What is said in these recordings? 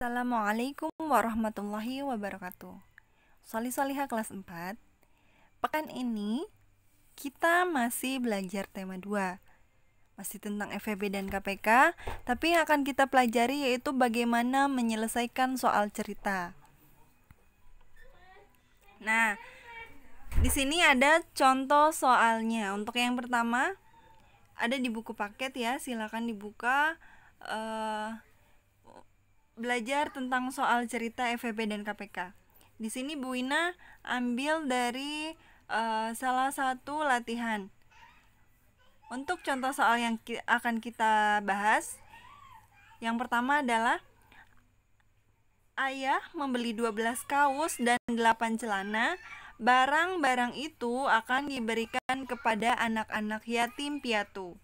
Assalamualaikum warahmatullahi wabarakatuh. Solih-solihah kelas 4. Pekan ini kita masih belajar tema 2. Masih tentang FEB dan KPK, tapi yang akan kita pelajari yaitu bagaimana menyelesaikan soal cerita. Nah, di sini ada contoh soalnya. Untuk yang pertama ada di buku paket ya, silakan dibuka. Belajar tentang soal cerita FEB dan KPK. Di sini Bu Ina ambil dari salah satu latihan. Untuk contoh soal yang akan kita bahas, yang pertama adalah ayah membeli 12 kaos dan 8 celana. Barang-barang itu akan diberikan kepada anak-anak yatim piatu.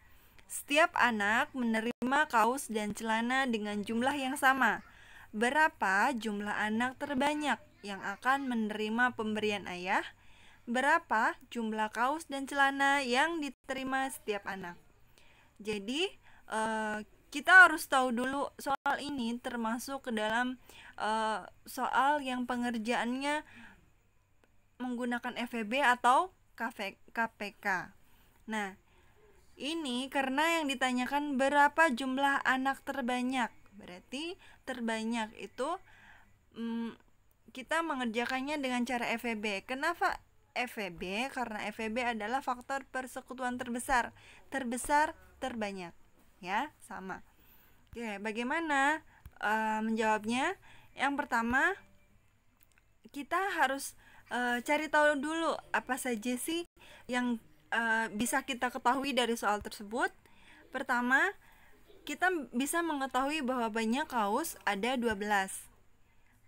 Setiap anak menerima kaos dan celana dengan jumlah yang sama. Berapa jumlah anak terbanyak yang akan menerima pemberian ayah? Berapa jumlah kaos dan celana yang diterima setiap anak? Jadi kita harus tahu dulu soal ini termasuk ke dalam soal yang pengerjaannya menggunakan FEB atau KPK. Nah, ini karena yang ditanyakan berapa jumlah anak terbanyak. Berarti terbanyak itu kita mengerjakannya dengan cara FEB. Kenapa FEB? Karena FEB adalah faktor persekutuan terbesar. Terbesar, terbanyak. Ya, sama. Oke, bagaimana menjawabnya? Yang pertama, kita harus cari tahu dulu apa saja sih yang bisa kita ketahui dari soal tersebut. Pertama, kita bisa mengetahui bahwa banyak kaos ada 12.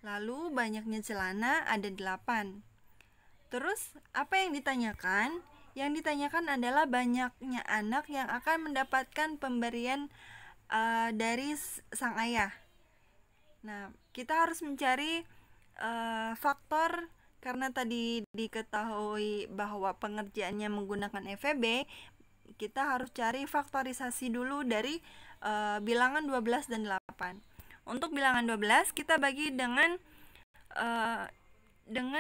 Lalu banyaknya celana ada 8. Terus apa yang ditanyakan? Yang ditanyakan adalah banyaknya anak yang akan mendapatkan pemberian dari sang ayah. Nah, kita harus mencari faktor. Karena tadi diketahui bahwa pengerjaannya menggunakan FEB, kita harus cari faktorisasi dulu dari bilangan 12 dan 8. Untuk bilangan 12 kita bagi dengan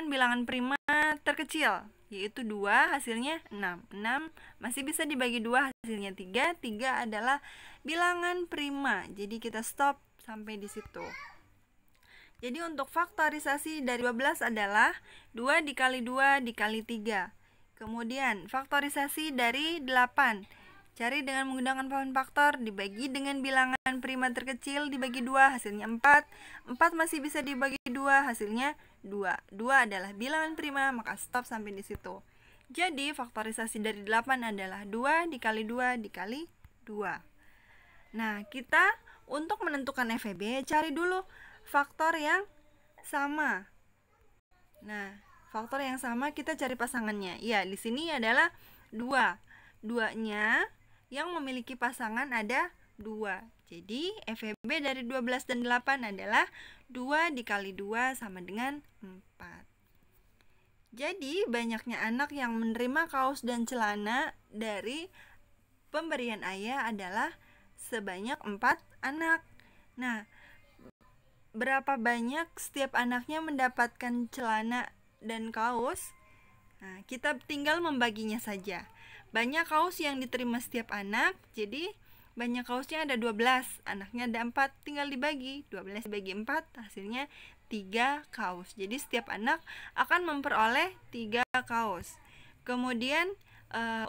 bilangan prima terkecil, yaitu 2, hasilnya 6. 6 masih bisa dibagi 2, hasilnya 3. 3 adalah bilangan prima. Jadi kita stop sampai di situ. Jadi untuk faktorisasi dari 12 adalah 2 dikali 2 dikali 3. Kemudian faktorisasi dari 8. Cari dengan menggunakan poin faktor, dibagi dengan bilangan prima terkecil, dibagi 2, hasilnya 4. 4 masih bisa dibagi 2, hasilnya 2. 2 adalah bilangan prima, maka stop sampai di situ. Jadi faktorisasi dari 8 adalah 2 dikali 2 dikali 2. Nah, kita untuk menentukan FEB cari dulu faktor yang sama. Nah, faktor yang sama kita cari pasangannya. Ya, di sini adalah 2. 2-nya yang memiliki pasangan ada 2. Jadi, FEB dari 12 dan 8 adalah 2 dikali 2 sama dengan 4. Jadi, banyaknya anak yang menerima kaos dan celana dari pemberian ayah adalah sebanyak 4 anak. Nah, berapa banyak setiap anaknya mendapatkan celana dan kaos? Nah, kita tinggal membaginya saja. Banyak kaos yang diterima setiap anak, jadi banyak kaosnya ada 12, anaknya ada 4, tinggal dibagi. 12 dibagi 4, hasilnya 3 kaos. Jadi setiap anak akan memperoleh 3 kaos. Kemudian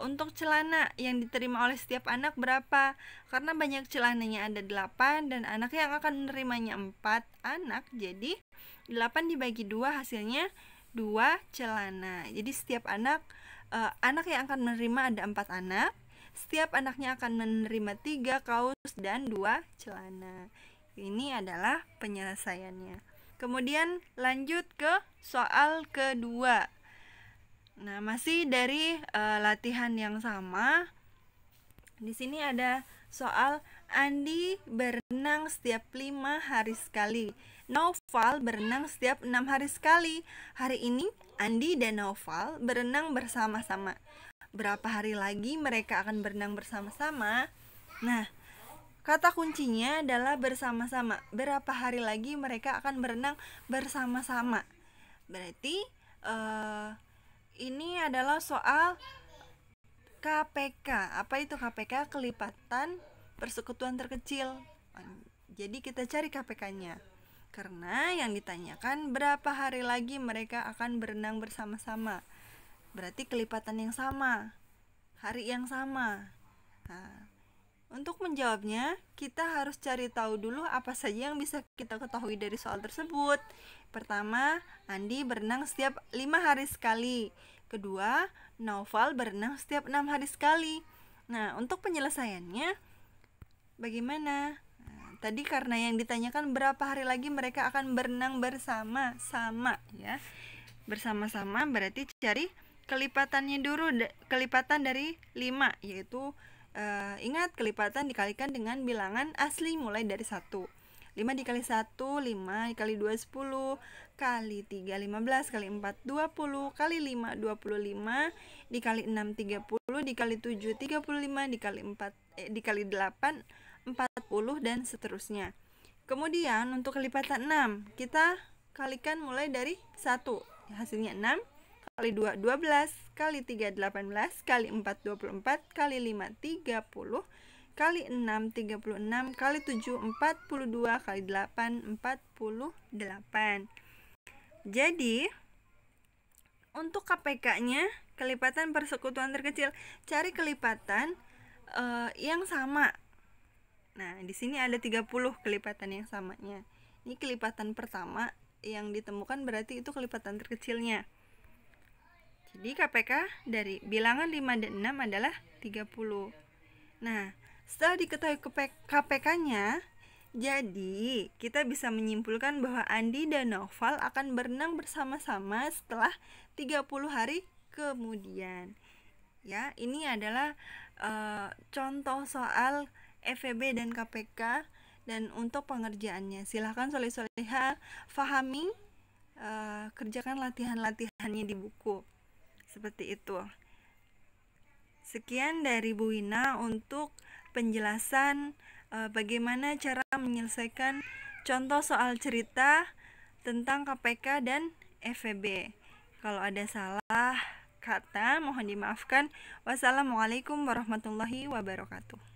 untuk celana yang diterima oleh setiap anak berapa? Karena banyak celananya ada 8 dan anak yang akan menerimanya 4 anak, jadi 8 dibagi 2 hasilnya 2 celana. Jadi setiap anak yang akan menerima ada 4 anak. Setiap anaknya akan menerima 3 kaos dan 2 celana. Ini adalah penyelesaiannya. Kemudian lanjut ke soal kedua. Nah, masih dari latihan yang sama. Di sini ada soal Andi berenang setiap 5 hari sekali. Naufal berenang setiap 6 hari sekali. Hari ini Andi dan Naufal berenang bersama-sama. Berapa hari lagi mereka akan berenang bersama-sama? Nah, Kata kuncinya adalah bersama-sama. Berapa hari lagi mereka akan berenang bersama-sama? Berarti ini adalah soal KPK. Apa itu KPK? Kelipatan persekutuan terkecil. Jadi kita cari KPK-nya. Karena yang ditanyakan berapa hari lagi mereka akan berenang bersama-sama. Berarti kelipatan yang sama, hari yang sama. Nah, untuk menjawabnya, kita harus cari tahu dulu apa saja yang bisa kita ketahui dari soal tersebut. Pertama, Andi berenang setiap 5 hari sekali. Kedua, Naufal berenang setiap 6 hari sekali. Nah, untuk penyelesaiannya bagaimana? Nah, tadi karena yang ditanyakan berapa hari lagi mereka akan berenang bersama-sama, ya. Bersama-sama berarti cari kelipatannya dulu, kelipatan dari 5, yaitu ingat kelipatan dikalikan dengan bilangan asli mulai dari 1. 5 dikali 1, 5 dikali 2, 10, kali 3, 15, kali 4, 20, kali 5, 25, dikali 6, 30, dikali 7, 35, dikali 8, 40, dan seterusnya. Kemudian untuk kelipatan 6, kita kalikan mulai dari 1, hasilnya 6, kali 2, 12, kali 3, 18, kali 4, 24, kali 5, 30, kali 6, 36, kali 7, 42, kali 8, 48. Jadi untuk KPK-nya, kelipatan persekutuan terkecil, cari kelipatan yang sama. Nah, di sini ada 30 kelipatan yang samanya. Ini kelipatan pertama yang ditemukan, berarti itu kelipatan terkecilnya. Jadi KPK dari bilangan 5 dan 6 adalah 30. Nah, setelah diketahui KPK-nya, jadi kita bisa menyimpulkan bahwa Andi dan Naufal akan berenang bersama-sama setelah 30 hari kemudian. Ya, ini adalah contoh soal FEB dan KPK. Dan untuk pengerjaannya, silahkan soleh-soleha fahami, kerjakan latihan-latihannya di buku. Seperti itu. Sekian dari Bu Wina untuk penjelasan bagaimana cara menyelesaikan contoh soal cerita tentang KPK dan FEB. Kalau ada salah kata mohon dimaafkan. Wassalamualaikum warahmatullahi wabarakatuh.